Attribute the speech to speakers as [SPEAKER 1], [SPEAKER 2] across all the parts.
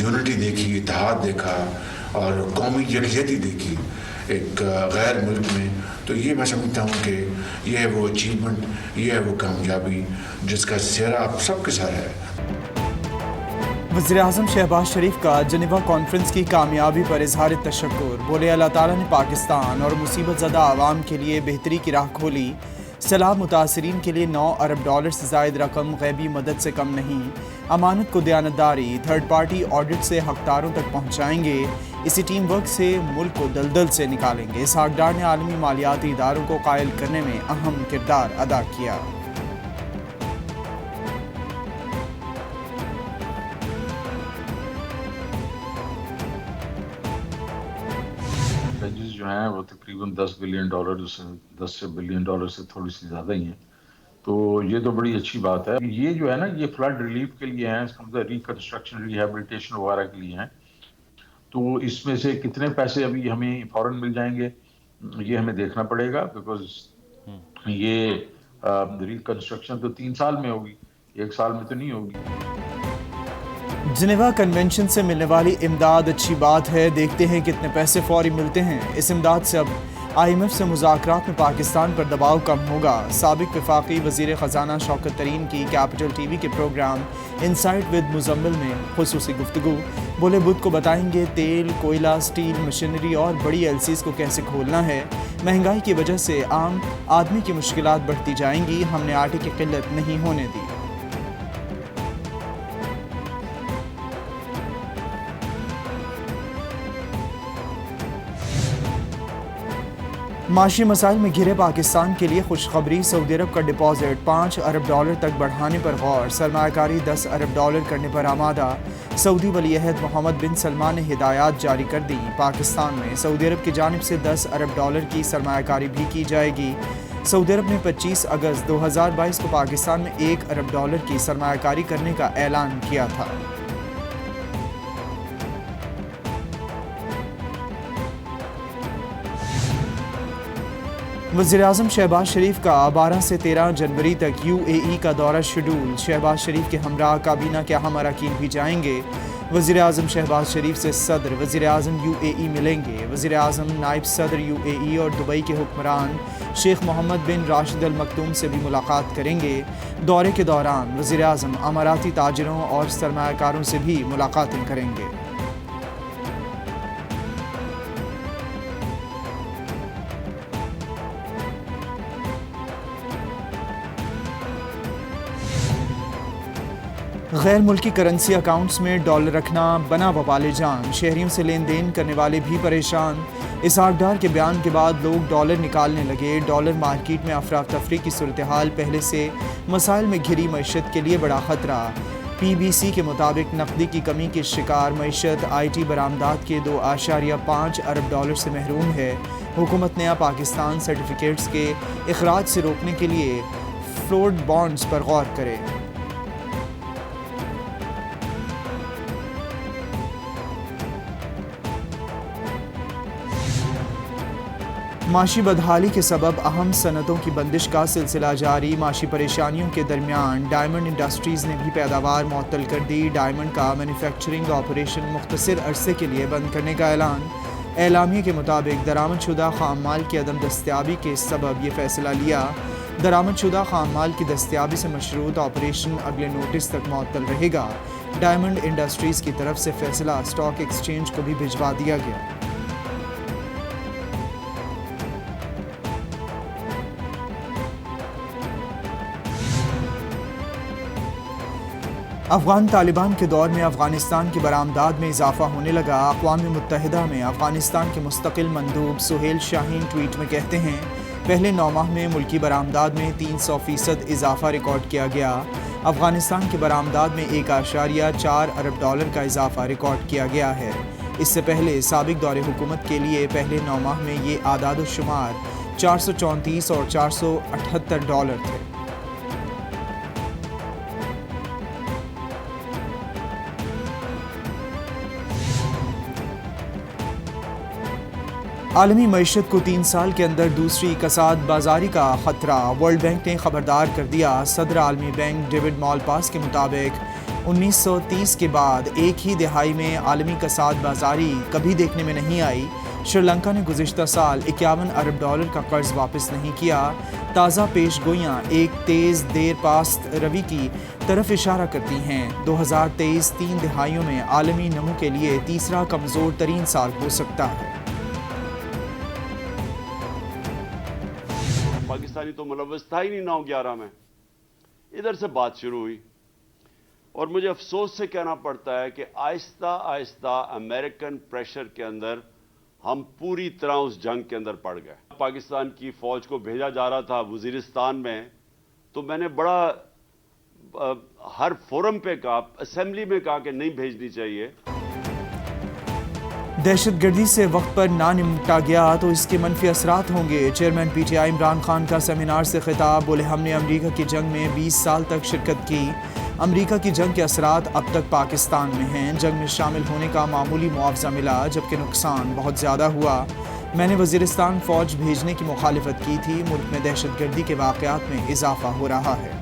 [SPEAKER 1] Unity देखी, इत्तेहाद देखा और कौमी यकजहती देखी एक गैर मुल्क में, तो ये मैं समझता हूँ कि ये है वो अचीवमेंट, ये है वो कामयाबी जिसका सेहरा आप सबके सर है।
[SPEAKER 2] वज़ीर-ए-आज़म शहबाज शरीफ का जेनेवा कॉन्फ्रेंस की कामयाबी पर इजहार तशक्कुर। बोले अल्लाह ताला ने पाकिस्तान और मुसीबत ज़दा आवाम के लिए बेहतरी की राह खोली। सैलाब मुतासरीन के लिए $9 अरब से ज़ायद रकम गैबी मदद से कम नहीं। अमानत को दयानतदारी, थर्ड पार्टी ऑडिट से हकदारों तक पहुँचाएंगे। इसी टीम वर्क से मुल्क को दलदल से निकालेंगे। इसहाक डार ने आलमी मालियाती इदारों को कायल करने में अहम किरदार अदा किया।
[SPEAKER 3] जो हैं वो तकरीबन $10 बिलियन, $10 बिलियन से थोड़ी सी ज़्यादा ही हैं, तो ये तो बड़ी अच्छी बात है। ये जो है ना, ये फ्लड रिलीफ के लिए हैं, इसका मतलब रिकंस्ट्रक्शन, रिहेबिलिटेशन वगैरह के लिए हैं। तो इसमें से कितने पैसे अभी हमें फ़ौरन मिल जाएंगे ये हमें देखना पड़ेगा, बिकॉज ये रिकंस्ट्रक्शन तो 3 साल में होगी, 1 साल में तो नहीं होगी।
[SPEAKER 2] जिनेवा कन्वेंशन से मिलने वाली इमदाद अच्छी बात है, देखते हैं कितने पैसे फौरी मिलते हैं। इस इमदाद से अब IMF से मुज़ाकरात में पाकिस्तान पर दबाव कम होगा। साबिक वफाकी वज़ीर ख़जाना शौकत तरीन की कैपिटल TV के प्रोग्राम इनसाइट विद मुज़म्मिल में खुसूसी गुफ्तगू। बोले बुध को बताएंगे तेल, कोयला, स्टील, मशीनरी और बड़ी LCs को कैसे खोलना है। महंगाई की वजह से आम आदमी की मुश्किलात बढ़ती जाएंगी, हमने आटे की किल्लत नहीं होने दी। माशी मसाइल में घिरे पाकिस्तान के लिए खुशखबरी, सऊदी अरब का डिपॉजिट $5 अरब तक बढ़ाने पर गौर, सरमायाकारी $10 अरब करने पर आमादा। सऊदी वली-ए-अहद मोहम्मद बिन सलमान ने हिदायत जारी कर दी। पाकिस्तान में सऊदी अरब की जानिब से $10 अरब की सरमायाकारी भी की जाएगी। सऊदी अरब ने 25 अगस्त 2022 को पाकिस्तान में $1 अरब की सरमायाकारी करने का ऐलान किया था। वज़ीर-ए-आज़म शहबाज शरीफ का 12 से 13 जनवरी तक UAE का दौरा शेड्यूल। शहबाज शरीफ के हमरा काबीना के अहम अरकान भी जाएंगे। वज़ीर-ए-आज़म शहबाज शरीफ से सदर वज़ीर-ए-आज़म UAE मिलेंगे। वज़ीर-ए-आज़म नायब सदर UAE और दुबई के हुक्मरान शेख मोहम्मद बिन राशिद अल मकतूम से भी मुलाकात करेंगे। दौरे के दौरान वज़ीर-ए-आज़म अमाराती ताजिरों और सरमायाकारों से भी मुलाकातें करेंगे। गैर मुल्की करेंसी अकाउंट्स में डॉलर रखना बना वबाल जान, शहरियों से लेन देन करने वाले भी परेशान। इसहाक डार के बयान के बाद लोग डॉलर निकालने लगे। डॉलर मार्केट में अफरा तफरी की सूरत हाल पहले से मसाइल में घिरी मईशत के लिए बड़ा खतरा। PBC के मुताबिक नकदी की कमी की शिकार मईशत IT बरामदात के $2.5 अरब से महरूम है। हुकूमत नया पाकिस्तान सर्टिफिकेट्स के इखराज से रोकने के लिए फ्लोट बॉन्ड्स पर गौर करे। माशी बदहाली के सबब अहम सनतों की बंदिश का सिलसिला जारी। माशी परेशानियों के दरमियान डायमंड इंडस्ट्रीज़ ने भी पैदावार मुअत्तल कर दी। डायमंड का मैन्युफैक्चरिंग ऑपरेशन मुख्तसर अरसे के लिए बंद करने का ऐलान। एलामिया के मुताबिक दरामदशुदा खाम माल की अदम दस्तियाबी के सबब ये फैसला लिया। दरामदशुदा खाम माल की दस्तियाबी से मशरूत ऑपरेशन अगले नोटिस तक मुअत्तल रहेगा। डायमंड इंडस्ट्रीज़ की तरफ से फैसला स्टॉक एक्सचेंज को भी भिजवा दिया गया। अफगान तालिबान के दौर में अफगानिस्तान की बरामदात में इजाफा होने लगा। अक़वाम मुत्तहिदा में अफगानिस्तान के मुस्तकिल मंदूब सुहेल शाहीन ट्वीट में कहते हैं, पहले 9 माह में मुल्की बरामदात में 300% इजाफा रिकॉर्ड किया गया। अफगानिस्तान की बरामदात में $1.4 अरब का इजाफा रिकॉर्ड किया गया है। इससे पहले साबिक दौरे हुकूमत के लिए पहले 9 माह में ये आदाद शुमार $434 और $478 थे। आलमी मईशत को 3 साल के अंदर दूसरी कसाद बाजारी का खतरा। वर्ल्ड बैंक ने खबरदार कर दिया। सदर आलमी बैंक डेविड मॉलपास के मुताबिक 1930 کے بعد ایک ہی دہائی میں عالمی کساد بازاری کبھی دیکھنے میں نہیں آئی۔ سری لنکا نے گزشتہ سال $51 ارب کا قرض واپس نہیں کیا۔ تازہ پیش گوئیاں ایک تیز دیر پاست روی کی طرف اشارہ کرتی ہیں۔ 2023 3 دہائیوں میں عالمی نمو کے لیے تیسرا کمزور ترین سال ہو سکتا ہے۔
[SPEAKER 4] پاکستانی تو ملوث تھا ہی نہیں 9/11 میں، ادھر سے بات شروع ہوئی، اور مجھے افسوس سے کہنا پڑتا ہے کہ آہستہ آہستہ امریکن پریشر کے اندر ہم پوری طرح اس جنگ کے اندر پڑ گئے۔ پاکستان کی فوج کو بھیجا جا رہا تھا وزیرستان میں، تو میں نے بڑا ہر فورم پہ کہا، اسمبلی میں کہا کہ نہیں بھیجنی چاہیے۔
[SPEAKER 2] دہشت گردی سے وقت پر نہ نمٹا گیا تو اس کے منفی اثرات ہوں گے۔ چیئرمین پی ٹی آئی عمران خان کا سیمینار سے خطاب، بولے ہم نے امریکہ کی جنگ میں 20 سال تک شرکت کی، امریکہ کی جنگ کے اثرات اب تک پاکستان میں ہیں۔ جنگ میں شامل ہونے کا معمولی معاوضہ ملا جبکہ نقصان بہت زیادہ ہوا۔ میں نے وزیرستان فوج بھیجنے کی مخالفت کی تھی، ملک میں دہشت گردی کے واقعات میں اضافہ ہو رہا ہے۔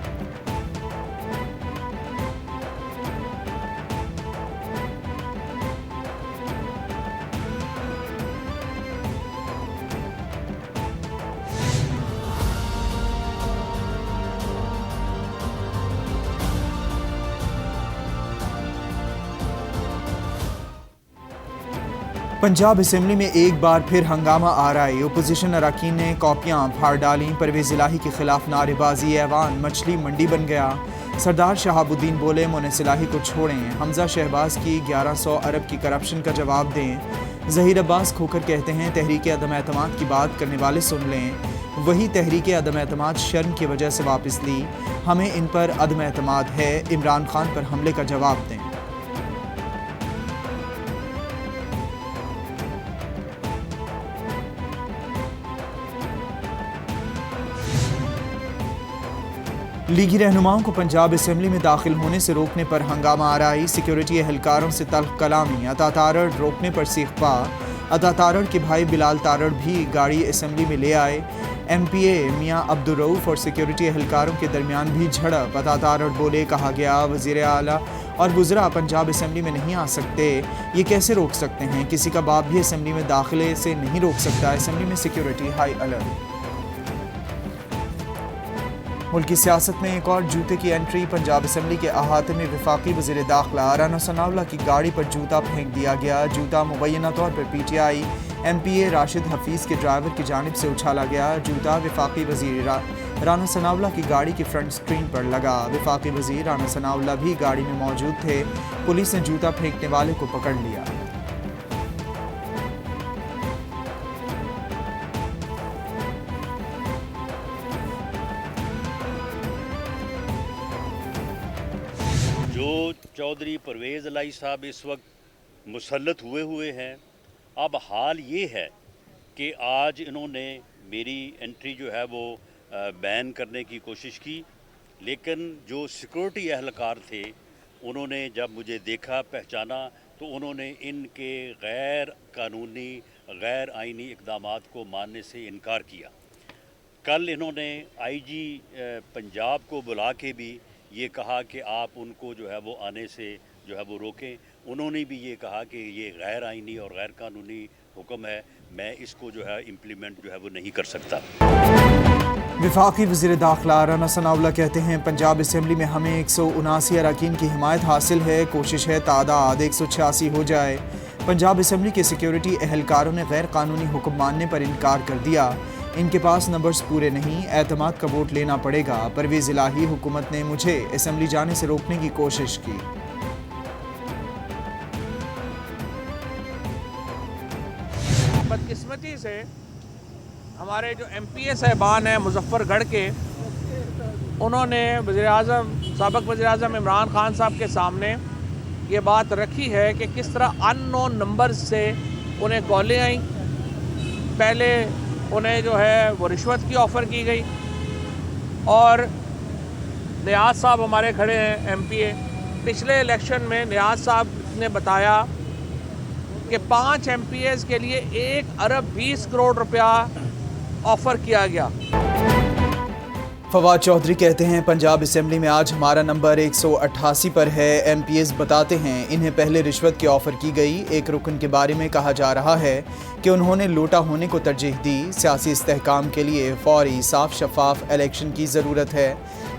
[SPEAKER 2] پنجاب اسمبلی میں ایک بار پھر ہنگامہ آرائی، اپوزیشن اراکین نے کاپیاں پھاڑ ڈالیں، پرویز الہی کے خلاف نعرے بازی، ایوان مچھلی منڈی بن گیا۔ سردار شہاب الدین بولے مونس الہی کو چھوڑیں، حمزہ شہباز کی 1100 ارب کی کرپشن کا جواب دیں۔ ظہیر عباس کھوکھر کہتے ہیں تحریک عدم اعتماد کی بات کرنے والے سن لیں، وہی تحریک عدم اعتماد شرم کی وجہ سے واپس لی، ہمیں ان پر عدم اعتماد ہے، عمران خان پر حملے کا جواب دیں۔ لیگی رہنماؤں کو پنجاب اسمبلی میں داخل ہونے سے روکنے پر ہنگامہ آرائی، سیکیورٹی اہلکاروں سے تلخ کلامی، عطا تارڑ روکنے پر سیخ پا، عطا تارڑ کے بھائی بلال تارڑ بھی گاڑی اسمبلی میں لے آئے۔ ایم پی اے میاں عبدالرؤف اور سیکیورٹی اہلکاروں کے درمیان بھی جھڑپ، عطا تارڑ بولے کہا گیا وزیر اعلیٰ اور وزراء پنجاب اسمبلی میں نہیں آ سکتے، یہ کیسے روک سکتے ہیں، کسی کا باپ بھی اسمبلی میں داخلے سے نہیں روک سکتا، اسمبلی میں سیکیورٹی ہائی الرٹ۔ ملکی سیاست میں ایک اور جوتے کی انٹری، پنجاب اسمبلی کے احاطے میں وفاقی وزیر داخلہ رانا ثناءاللہ کی گاڑی پر جوتا پھینک دیا گیا۔ جوتا مبینہ طور پر P T I M P A Rashid Hafeez کے ڈرائیور کی جانب سے اچھالا گیا۔ جوتا وفاقی وزیر رانا ثناءاللہ کی گاڑی کی فرنٹ سکرین پر لگا۔ وفاقی وزیر رانا ثناءاللہ بھی گاڑی میں موجود تھے، پولیس نے جوتا پھینکنے والے کو پکڑ لیا۔
[SPEAKER 5] جو چودھری پرویز الہی صاحب اس وقت مسلط ہوئے ہیں، اب حال یہ ہے کہ آج انہوں نے میری انٹری جو ہے وہ بین کرنے کی کوشش کی، لیکن جو سیکورٹی اہلکار تھے انہوں نے جب مجھے دیکھا پہچانا تو انہوں نے ان کے غیر قانونی غیر آئینی اقدامات کو ماننے سے انکار کیا۔ کل انہوں نے آئی جی پنجاب کو بلا کے بھی یہ کہا کہ آپ ان کو جو ہے وہ آنے سے جو ہے وہ روکیں۔ انہوں نے بھی یہ کہا کہ یہ غیر آئینی اور غیر قانونی حکم ہے، میں اس کو جو ہے امپلیمنٹ جو ہے وہ نہیں کر سکتا۔
[SPEAKER 2] وفاقی وزیر داخلہ رانا ثناءاللہ کہتے ہیں پنجاب اسمبلی میں ہمیں 179 اراکین کی حمایت حاصل ہے، کوشش ہے تعداد 186 ہو جائے۔ پنجاب اسمبلی کے سیکیورٹی اہلکاروں نے غیر قانونی حکم ماننے پر انکار کر دیا، ان کے پاس نمبرز پورے نہیں، اعتماد کا ووٹ لینا پڑے گا۔ پرویز الہی حکومت نے مجھے اسمبلی جانے سے روکنے کی کوشش کی۔
[SPEAKER 6] بدقسمتی سے ہمارے جو ایم پی اے صاحبان ہیں مظفر گڑھ کے، انہوں نے سابق وزیر اعظم عمران خان صاحب کے سامنے یہ بات رکھی ہے کہ کس طرح ان نون نمبرز سے انہیں کالیں آئیں، پہلے انہیں جو ہے وہ رشوت کی آفر کی گئی، اور نیاز صاحب ہمارے کھڑے ہیں ایم پی اے، پچھلے الیکشن میں نیاز صاحب نے بتایا کہ 5 ایم پی ایز کے لیے 1 ارب 20 کروڑ روپیہ آفر کیا گیا۔
[SPEAKER 2] फवाद चौधरी कहते हैं पंजाब असम्बली में आज हमारा नंबर 188 पर है। MPs बताते हैं इन्हें पहले रिश्वत की ऑफ़र की गई। एक रुकन के बारे में कहा जा रहा है कि उन्होंने लोटा होने को तरजीह दी। सियासी इस्तेहकाम के लिए फौरी साफ शफाफ इलेक्शन की ज़रूरत है।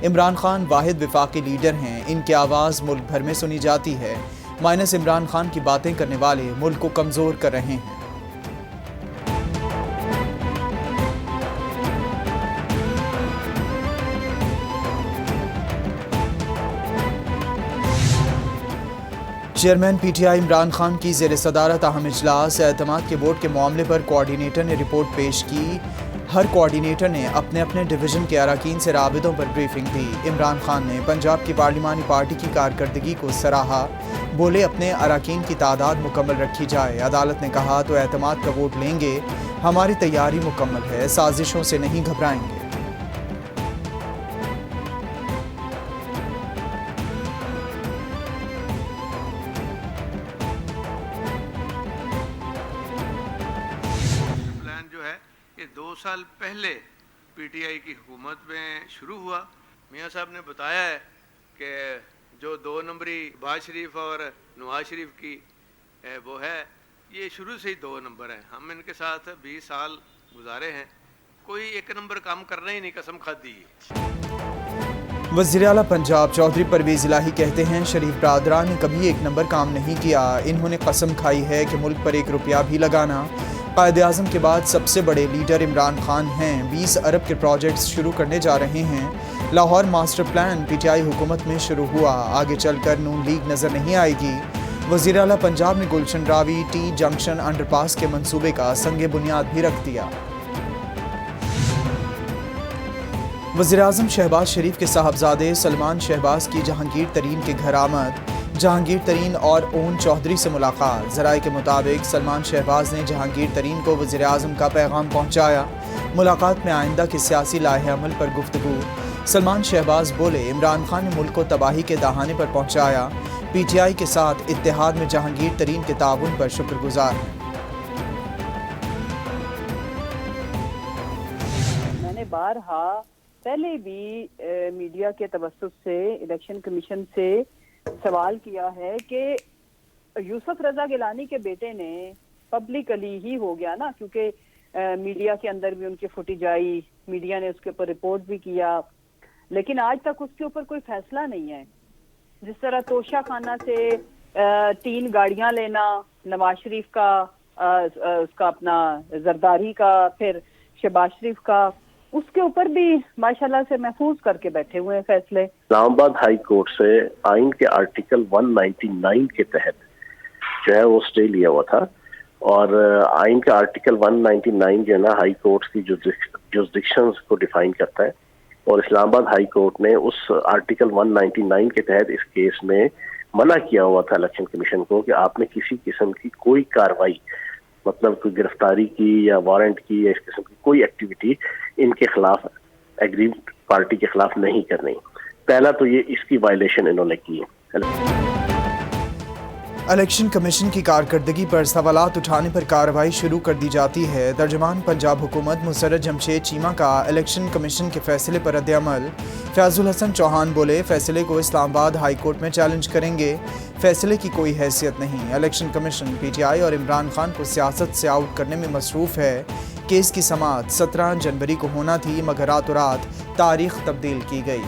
[SPEAKER 2] इमरान खान वाहिद वफाकी लीडर हैं, इनकी आवाज़ मुल्क भर में सुनी जाती है। माइनस इमरान खान की बातें करने वाले मुल्क को कमज़ोर कर रहे हैं। चेयरमैन PTI इमरान खान की ज़ेर सदारत अहम इजलास। एतमाद के वोट के मामले पर कोऑर्डिनेटर ने रिपोर्ट पेश की। हर कोऑर्डिनेटर ने अपने अपने डिवीज़न के अरकान से राबितों पर ब्रीफिंग दी। इमरान खान ने पंजाब की पार्लिमानी पार्टी की कारकर्दगी को सराहा। बोले अपने अरकान की तादाद मुकम्मल रखी जाए। अदालत ने कहा तो एतमाद का वोट लेंगे, हमारी तैयारी मुकम्मल है, साजिशों से नहीं घबराएंगे।
[SPEAKER 7] कि 2 साल पहले PTI की हुकूमत में शुरू हुआ। मियाँ साहब ने बताया है कि जो 2 नंबरी बाज शरीफ और नवाज शरीफ की वो है, ये शुरू से ही 2 नंबर है। हम इनके साथ 20 साल गुजारे हैं, कोई 1 नंबर काम करना ही नहीं, कसम खादी है।
[SPEAKER 2] वज़ीर आला पंजाब चौधरी परवेज़ इलाही कहते हैं शरीफ बरादरान ने कभी 1 नंबर काम नहीं किया। इन्होंने कसम खाई है कि मुल्क पर 1 रुपया भी लगाना। कायदे आज़म के बाद सबसे बड़े लीडर इमरान खान हैं। 20 अरब के प्रोजेक्ट्स शुरू करने जा रहे हैं। लाहौर मास्टर प्लान PTI हुकूमत में शुरू हुआ, आगे चलकर नून लीग नज़र नहीं आएगी। वज़ीर आला पंजाब ने गुलशन रावी T जंक्शन अंडरपास के मंसूबे का संगे बुनियाद भी रख दिया। वज़ीर आज़म शहबाज शरीफ के साहबजादे सलमान शहबाज की जहांगीर तरीन के घर आमद। जहांगीर तरीन और ओन चौधरी से मुलाकात। ज़राए के मुताबिक सलमान शहबाज ने जहांगीर तरीन को वज़ीर आज़म का पैगाम पहुँचाया। मुलाकात में आइंदा के सियासी लाहे अमल पर गुफ्तगू। सलमान शहबाज बोले इमरान खान ने मुल्क को तबाही के दहाने पर पहुँचाया। PTI के साथ इत्तेहाद में जहांगीर तरीन के ताउन पर शुक्रगुजार हैं।
[SPEAKER 8] मैंने बारहा पहले भी मीडिया के तवस्सुत से इलेक्शन कमीशन से सवाल किया है कि यूसुफ रजा गिलानी के बेटे ने पब्लिकली ही हो गया ना, क्योंकि मीडिया के अंदर भी उनकी फुटेज आई, मीडिया ने उसके ऊपर रिपोर्ट भी किया, लेकिन आज तक उसके ऊपर कोई फैसला नहीं है। जिस तरह तोशा खाना से 3 गाड़ियां लेना, नवाज शरीफ का उसका अपना जरदारी का, फिर शहबाज शरीफ का, उसके ऊपर भी माशाल्लाह से महफूज करके बैठे हुए हैं फैसले।
[SPEAKER 9] इस्लामाबाद हाई कोर्ट से आइन के आर्टिकल 199 के तहत जो है वो स्टे लिया हुआ था, और आइन का आर्टिकल 199 जो है ना हाई कोर्ट की जुरिसडिक्शंस को डिफाइन करता है, और इस्लामाबाद हाई कोर्ट ने उस आर्टिकल 199 के तहत इस केस में मना किया हुआ था इलेक्शन कमीशन को कि आपने किसी किस्म की कोई कार्रवाई, मतलब कोई गिरफ्तारी की या वारंट की या इस किस्म की कोई एक्टिविटी इनके खिलाफ एग्रीड पार्टी के खिलाफ नहीं करनी। पहला तो ये इसकी वायलेशन इन्होंने की है।
[SPEAKER 2] इलेक्शन कमीशन की कारकर्दगी पर सवालात उठाने पर कार्रवाई शुरू कर दी जाती है। तर्जुमान पंजाब हुकूमत मुसर्रत जमशेद चीमा का इलेक्शन कमीशन के फैसले पर रद्द-ए-अमल। फैजुल हसन चौहान बोले फैसले को इस्लामाबाद हाई कोर्ट में चैलेंज करेंगे, फैसले की कोई हैसियत नहीं। इलेक्शन कमीशन PTI और इमरान खान को सियासत से आउट करने में मसरूफ़ है। केस की समाअत 17 जनवरी को होना थी, मगर रातों रात तारीख तब्दील की गई।